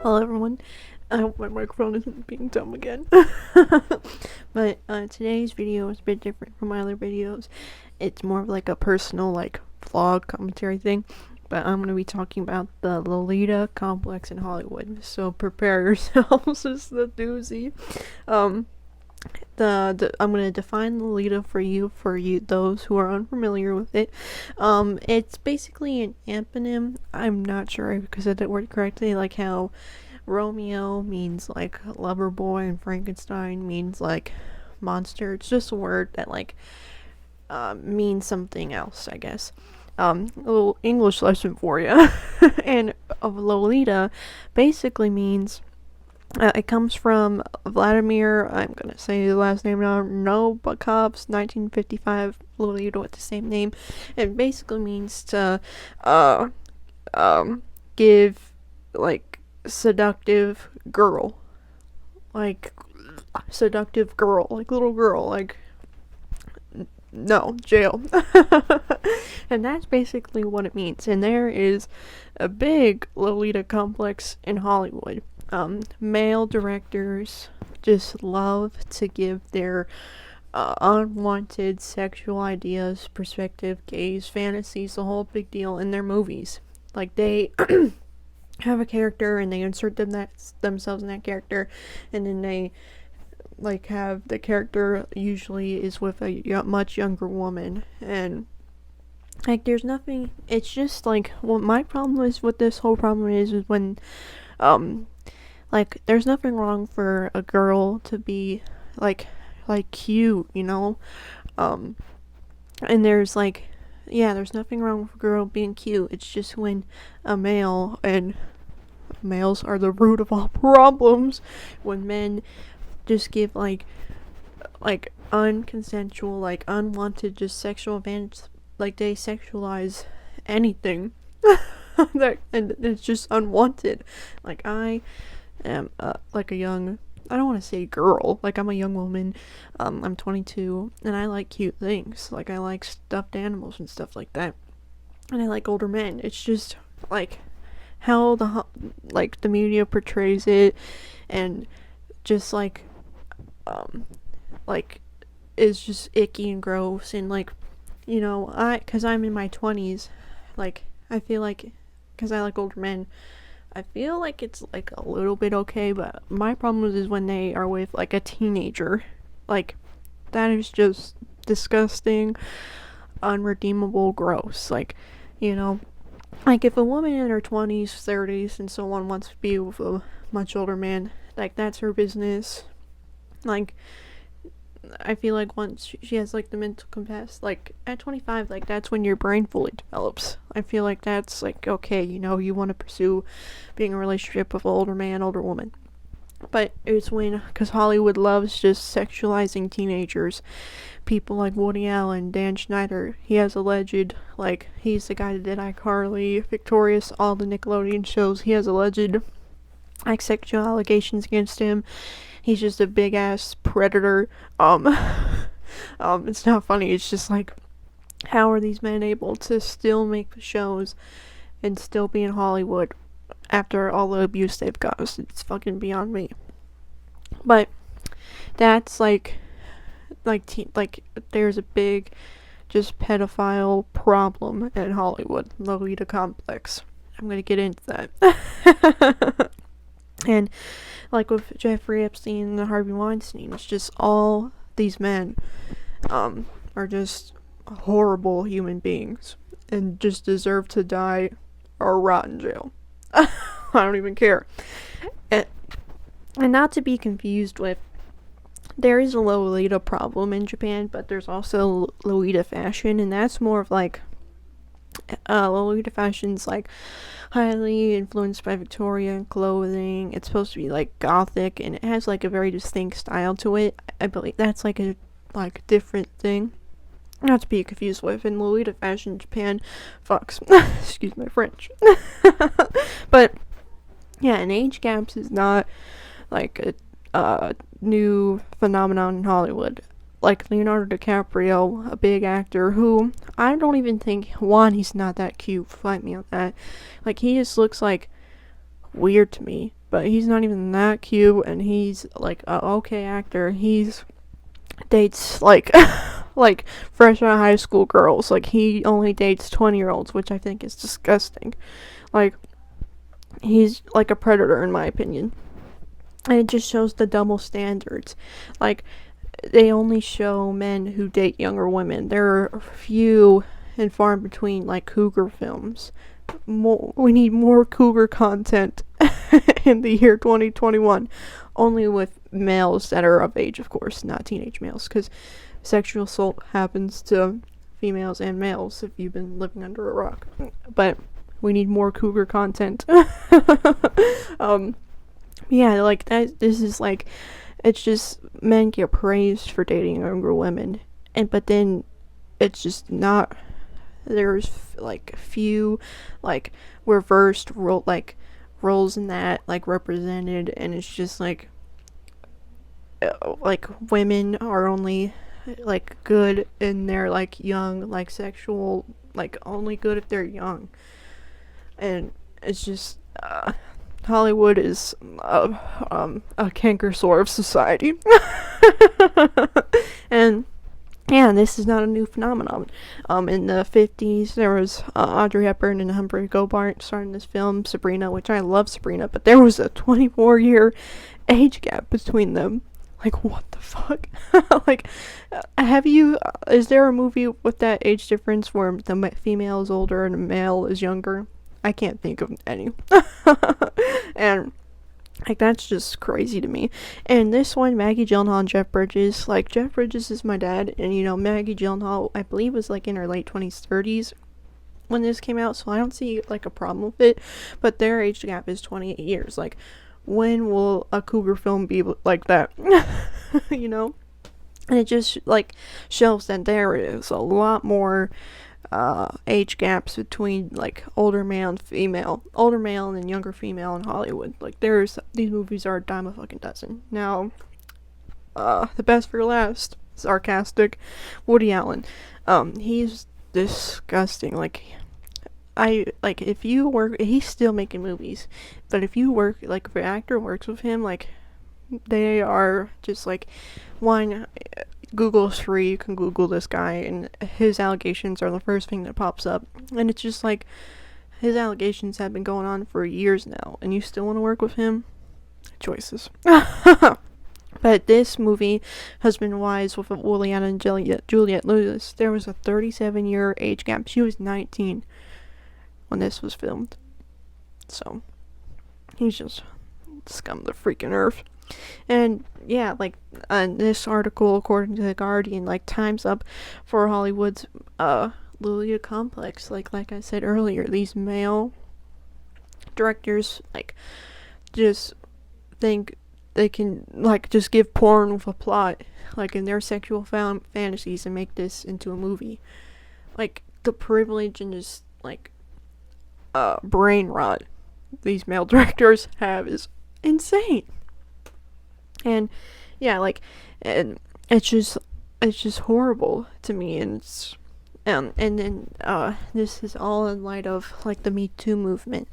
Hello everyone. I hope my microphone isn't being dumb again. But today's video is a bit different from my other videos. It's more of like a personal vlog commentary thing. But I'm going to be talking about the Lolita complex in Hollywood. So prepare yourselves. This is the doozy. I'm going to define Lolita for you those who are unfamiliar with it. It's basically an antonym. I'm not sure if I said that word correctly, like how Romeo means like lover boy and Frankenstein means like monster. It's just a word that means something else, I guess. A little English lesson for you. And Lolita basically means it comes from Vladimir, I'm gonna say the last name now, Nabokov's 1955 Lolita with the same name. It basically means to give seductive girl, little girl, no, jail. And that's basically what it means. And there is a big Lolita complex in Hollywood. Male directors just love to give their unwanted sexual ideas, perspective, gaze, fantasies, the whole big deal in their movies. Like, they have a character and they insert themselves in that character, and then they have the character usually is with a much younger woman, and there's nothing. It's just what my problem is with this whole problem is when there's nothing wrong for a girl to be cute, you know, and there's there's nothing wrong with a girl being cute. It's just when a male, and males are the root of all problems, when men just give unconsensual, unwanted, just sexual advantage, they sexualize anything. And it's just unwanted. I am a young, I don't want to say girl, I'm a young woman. I'm 22 and I like cute things. I like stuffed animals and stuff like that, and I like older men. It's just how the media portrays it, and just is just icky and gross. And because I'm in my 20s, I feel because I like older men, I feel it's a little bit okay. But my problem is when they are with a teenager. That is just disgusting, unredeemable, gross. If a woman in her 20s, 30s, and so on wants to be with a much older man, that's her business. I feel once she has the mental capacity, at 25, that's when your brain fully develops. I feel that's okay, you want to pursue being in a relationship with an older man, older woman. But it's because Hollywood loves just sexualizing teenagers. People like Woody Allen, Dan Schneider, he has alleged, he's the guy that did iCarly, Victorious, all the Nickelodeon shows. He has alleged sexual allegations against him. He's just a big ass predator. It's not funny. It's just how are these men able to still make the shows and still be in Hollywood after all the abuse they've got? It's fucking beyond me. But that's there's a big just pedophile problem in Hollywood, Lolita complex. I'm gonna get into that. And with Jeffrey Epstein and Harvey Weinstein, it's just all these men are just horrible human beings and just deserve to die or rot in jail. I don't even care. And not to be confused with, there is a Lolita problem in Japan, but there's also Lolita Fashion, and that's more of Lolita Fashion's highly influenced by Victorian clothing. It's supposed to be gothic, and it has a very distinct style to it. I believe that's a different thing, not to be confused with. And Lolita Fashion Japan fucks. Excuse my French. But yeah, and age gaps is not a new phenomenon in Hollywood. like Leonardo DiCaprio, a big actor who I don't even think, one, he's not that cute, fight me on that. Like, he just looks like weird to me, but he's not even that cute, and he's like a okay actor. He's dates like like fresh out of high school girls. Like, he only dates 20-year-olds, which I think is disgusting. Like, he's like a predator in my opinion. And it just shows the double standards. Like, they only show men who date younger women. There are few and far in between, like, cougar films. We need more cougar content in the year 2021. Only with males that are of age, of course, not teenage males, because sexual assault happens to females and males if you've been living under a rock. But we need more cougar content. Yeah, like, this is like, it's just men get praised for dating younger women, but then it's just not. There's like few like reversed roles in that, like, represented, and it's just like women are only like good in their like young, like, sexual, like, only good if they're young, and it's just Hollywood is a canker sore of society. And yeah, this is not a new phenomenon. In the 50s, there was Audrey Hepburn and Humphrey Bogart starring this film, Sabrina, which I love Sabrina, but there was a 24-year age gap between them. Like, what the fuck? Like, is there a movie with that age difference where the female is older and the male is younger? I can't think of any. And, like, that's just crazy to me. And this one, Maggie Gyllenhaal and Jeff Bridges. Like, Jeff Bridges is my dad, and, you know, Maggie Gyllenhaal, I believe, was, like, in her late 20s, 30s when this came out, so I don't see, like, a problem with it. But their age gap is 28 years. Like, when will a cougar film be like that? You know? And it just, like, shows that there is a lot more age gaps between, like, older male and then younger female in Hollywood. Like, these movies are a dime a fucking dozen. Now, the best for last, sarcastic, Woody Allen. He's disgusting. Like, if you work, he's still making movies, but if you work, like, if an actor works with him, like, they are just, like, one, Google's free, you can Google this guy, and his allegations are the first thing that pops up, and it's just like, his allegations have been going on for years now, and you still want to work with him? Choices. But this movie, Husband and Wives, with Juliana and Juliette Lewis, there was a 37-year age gap. She was 19 when this was filmed. So, he's just scum of the freaking earth. And yeah, like, this article, according to The Guardian, like, time's up for Hollywood's Lolita complex. Like I said earlier, these male directors, like, just think they can, like, just give porn with a plot, like, in their sexual fantasies, and make this into a movie. Like, the privilege and just, like, brain rot these male directors have is insane. And yeah, like, and it's just horrible to me. And it's and then this is all in light of, like, the Me Too movement.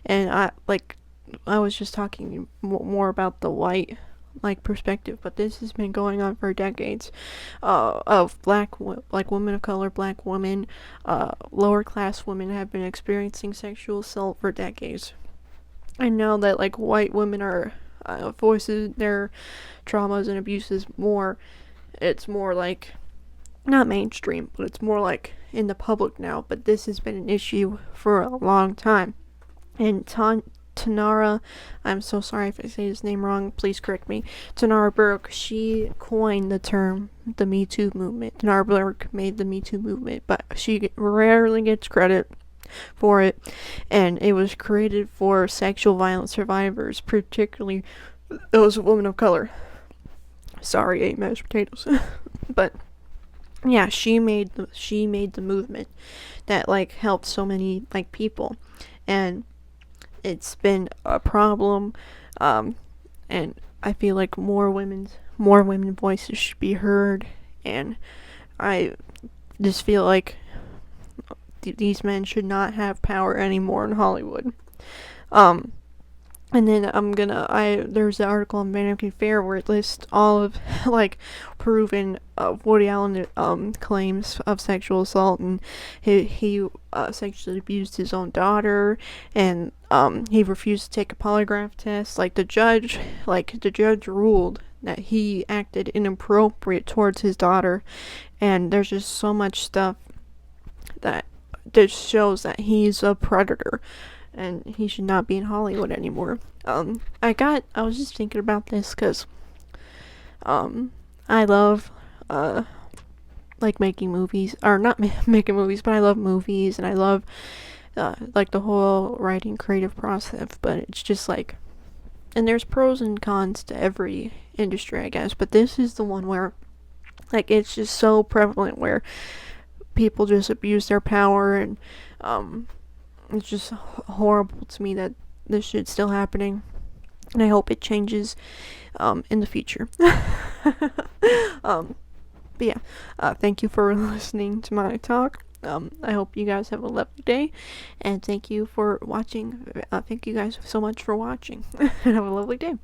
And I was just talking more about the white, like, perspective, but this has been going on for decades, of women of color, black women, lower class women have been experiencing sexual assault for decades. I know that, like, white women are voices their traumas and abuses more. It's more, like, not mainstream, but it's more, like, in the public now. But this has been an issue for a long time. And Tanara, I'm so sorry if I say his name wrong, please correct me. Tanara Burke, she coined the term the Me Too movement. Tanara Burke made the Me Too movement, but she rarely gets credit for it, and it was created for sexual violence survivors, particularly those women of color. Sorry, ate mashed potatoes. But yeah, she made the movement that, like, helped so many, like, people, and it's been a problem, and I feel like more women voices should be heard, and I just feel like these men should not have power anymore in Hollywood. And then there's an article on Vanity Fair where it lists all of, like, proven Woody Allen claims of sexual assault, and he sexually abused his own daughter, and he refused to take a polygraph test. The judge ruled that he acted inappropriate towards his daughter, and there's just so much stuff that just shows that he's a predator and he should not be in Hollywood anymore. I was just thinking about this because I love making movies, or not making movies, but I love movies, and I love the whole writing creative process. But it's just and there's pros and cons to every industry, I guess, but this is the one where it's just so prevalent, where people just abuse their power, and it's just horrible to me that this shit's still happening, and I hope it changes in the future. But yeah, thank you for listening to my talk. I hope you guys have a lovely day, and thank you for watching. Thank you guys so much for watching. Have a lovely day.